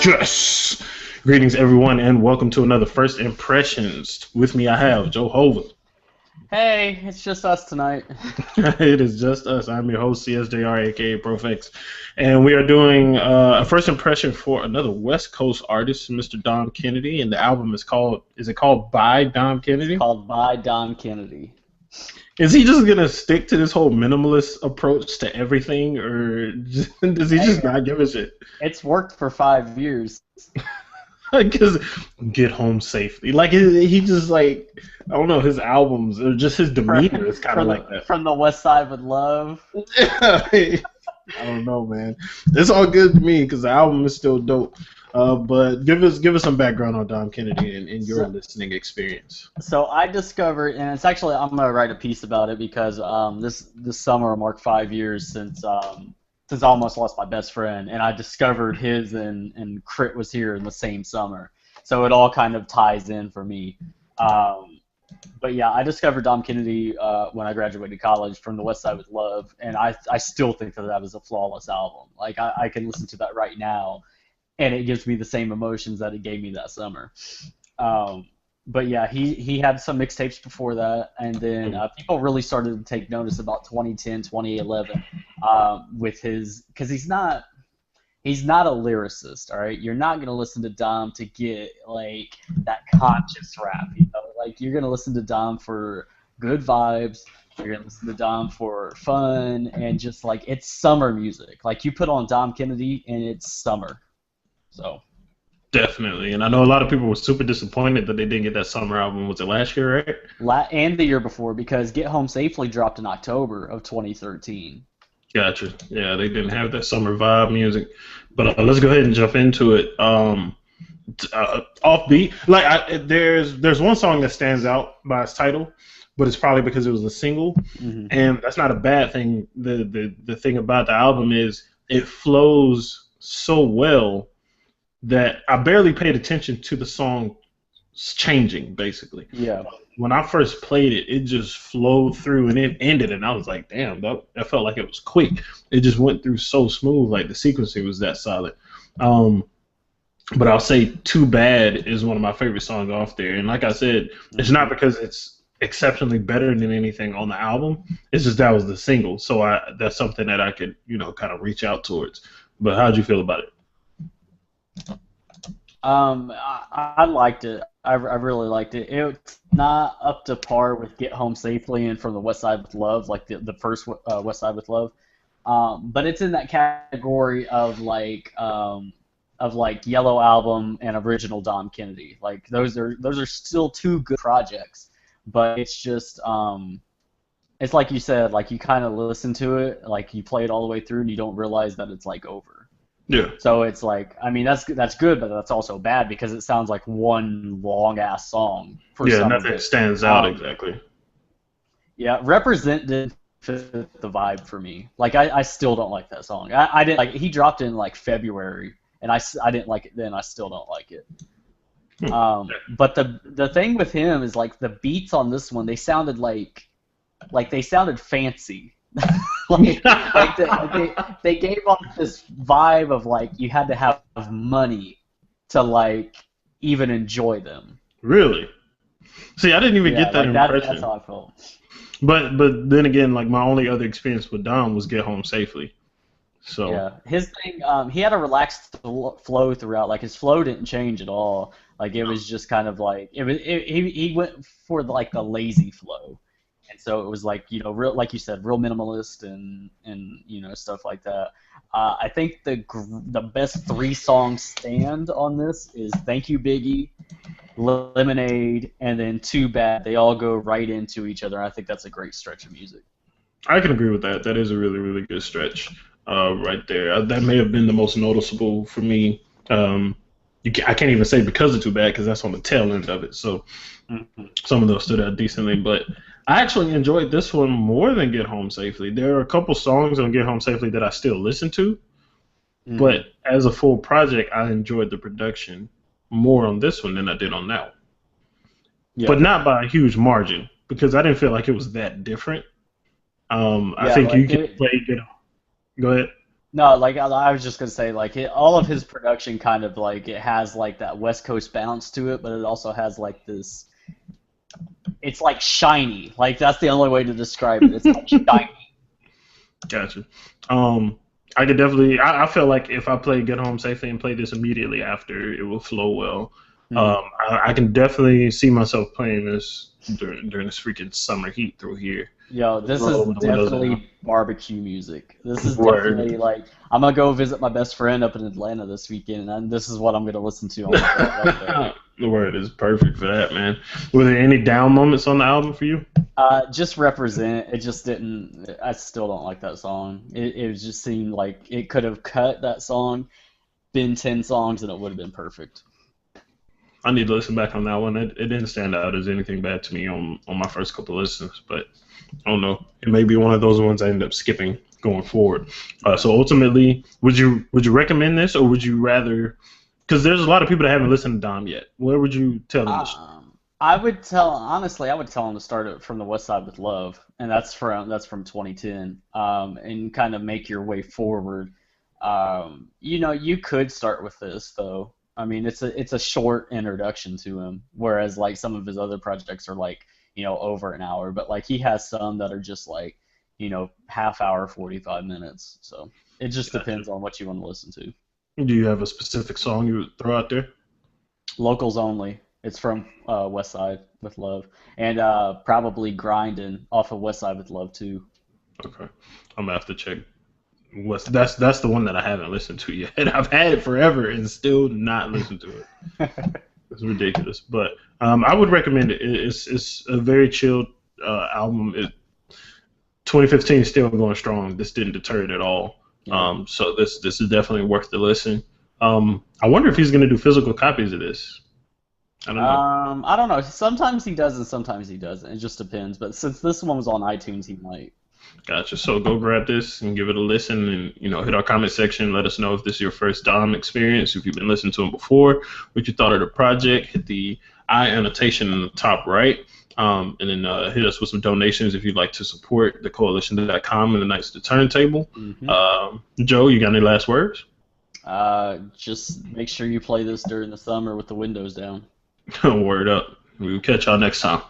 Yes! Greetings, everyone, and welcome to another First Impressions. With me, I have Joe Hova. Hey, it's just us tonight. It is just us. I'm your host, CSJR, aka Profex, and we are doing a first impression for another West Coast artist, Mr. Dom Kennedy, and the album is it called By Dom It's Kennedy? called By Don Kennedy. Is he just gonna stick to this whole minimalist approach to everything, or does he Hey, just not give a shit? it's worked for 5 years. Because get home safely. Like he just like I don't know, his albums or just his demeanor is kind of From like the that. from the West Side with Love. I don't know, man. It's all good to me because the album is still dope. But give us some background on Dom Kennedy and your So, listening experience. so I discovered, and it's actually I'm gonna write a piece about it because this summer marked 5 years since I almost lost my best friend, and I discovered his and Crit was here in the same summer, so it all kind of ties in for me. Um, but yeah, I discovered Dom Kennedy when I graduated college from the West Side with Love, and I still think that was a flawless album. Like I can listen to that right now, and it gives me the same emotions that it gave me that summer. Um, but yeah, he had some mixtapes before that, and then people really started to take notice about 2010, 2011 with his because he's not a lyricist, all right? You're not going to listen to Dom to get, like, that conscious rap, you know? Like, you're going to listen to Dom for good vibes. You're going to listen to Dom for fun and just, like, it's summer music. Like, you put on Dom Kennedy and it's summer. So, Definitely. And I know a lot of people were super disappointed that they didn't get that summer album. Was it last year, right? and the year before because Get Home Safely dropped in October of 2013. Gotcha. Yeah, they didn't have that summer vibe music. But let's go ahead and jump into it. Offbeat. Like there's one song that stands out by its title, but it's probably because it was a single, Hmm. and that's not a bad thing. The thing about the album is it flows so well that I barely paid attention to the song changing. Basically, Yeah. when I first played it, it just flowed through and it ended, and I was like, damn, that felt like it was quick. It just went through so smooth, like the sequencing was that solid. Um, but I'll say "Too Bad" is one of my favorite songs off there, and like I said, it's not Hmm. because it's exceptionally better than anything on the album. It's just that was the single, so that's something that I could kind of reach out towards. But how'd you feel about it? I liked it. I really liked it. It's not up to par with Get Home Safely and From the West Side with Love, like the first West Side with Love. But it's in that category of like Yellow Album and original Dom Kennedy. Like those are still two good projects, but it's just it's like you said, like you kind of listen to it, like you play it all the way through, and you don't realize that it's like over. Yeah, So it's like, I mean, that's good, but that's also bad because it sounds like one long ass song for yeah, some of nothing it. stands out Um, exactly. yeah, Represent didn't fit the vibe for me. Like, I still don't like that song. I didn't like. He dropped it in like February, and I didn't like it then. I still don't like it. Hmm. But the thing with him is like the beats on this one, they sounded like they sounded fancy. They gave off this vibe of like you had to have money to like even enjoy them. Really? See, I didn't even Yeah, get that like that's impression. how I felt. But then again, like my only other experience with Dom was Get Home Safely. So Yeah, his thing, he had a relaxed flow throughout. Like his flow didn't change at all. Like it was just kind of like he went for like the lazy flow, and so it was like real like you said, real minimalist and stuff like that. I think the best three songs stand on this is Thank You Biggie, Lemonade, and then Too Bad. They all go right into each other. I think that's a great stretch of music. I can agree with that. That is a really, really good stretch right there. That may have been the most noticeable for me. I can't even say because of Too Bad because that's on the tail end of it. So Hmm. some of those stood out decently. But I actually enjoyed this one more than Get Home Safely. There are a couple songs on Get Home Safely that I still listen to, Hmm. but as a full project, I enjoyed the production more on this one than I did on that one. But Yeah. not by a huge margin because I didn't feel like it was that different. I Yeah, think you like can it, play. Go ahead. No, like I was just gonna say, like all of his production kind of like it has like that West Coast bounce to it, but it also has like this. It's like shiny. Like that's the only way to describe it. It's like shiny. Gotcha. Um, I could definitely. I feel like if I play Get Home Safely and play this immediately after, it will flow well. Hmm. I can definitely see myself playing this during this freaking summer heat through here. Yo, this is Roll with the windows down. definitely barbecue music. This is definitely Word. like I'm gonna go visit my best friend up in Atlanta this weekend, and this is what I'm gonna listen to on the way up there. The word is perfect for that, man. Were there any down moments on the album for you? Just represent. It just didn't. I still don't like that song. It just seemed like it could have cut that song, been 10 songs, and it would have been perfect. I need to listen back on that one. It didn't stand out as anything bad to me on my first couple of listens, but I don't know. It may be one of those ones I end up skipping going forward. So ultimately, would you recommend this, or would you rather? Because there's a lot of people that haven't listened to Dom yet. Where would you tell them to start? I would tell honestly, I would tell him to start it from the West Side with Love, and that's from 2010, and kind of make your way forward. You could start with this though. I mean, it's a short introduction to him, whereas like some of his other projects are like over an hour, but like he has some that are just like half hour, 45 minutes. So it just Gotcha. depends on what you want to listen to. Do you have a specific song you would throw out there? Locals only. It's from West Side with Love, and probably Grindin' off of West Side with Love too. Okay, I'm gonna have to check. That's the one that I haven't listened to yet. I've had it forever and still not listened to it. It's ridiculous, but I would recommend it. It's a very chilled album. 2015 is still going strong. This didn't deter it at all. Yeah. So this is definitely worth the listen. I wonder if he's gonna do physical copies of this. I don't know. I don't know. Sometimes he does and sometimes he doesn't. It just depends. But since this one was on iTunes, he might. Gotcha. So go grab this and give it a listen, and hit our comment section. Let us know if this is your first Dom experience. If you've been listening to him before, what you thought of the project. Hit the I annotation in the top right, and then hit us with some donations if you'd like to support the coalition.com and the Knights of the Turntable. Hmm. Joe, you got any last words? Just make sure you play this during the summer with the windows down. Word up. We'll catch y'all next time.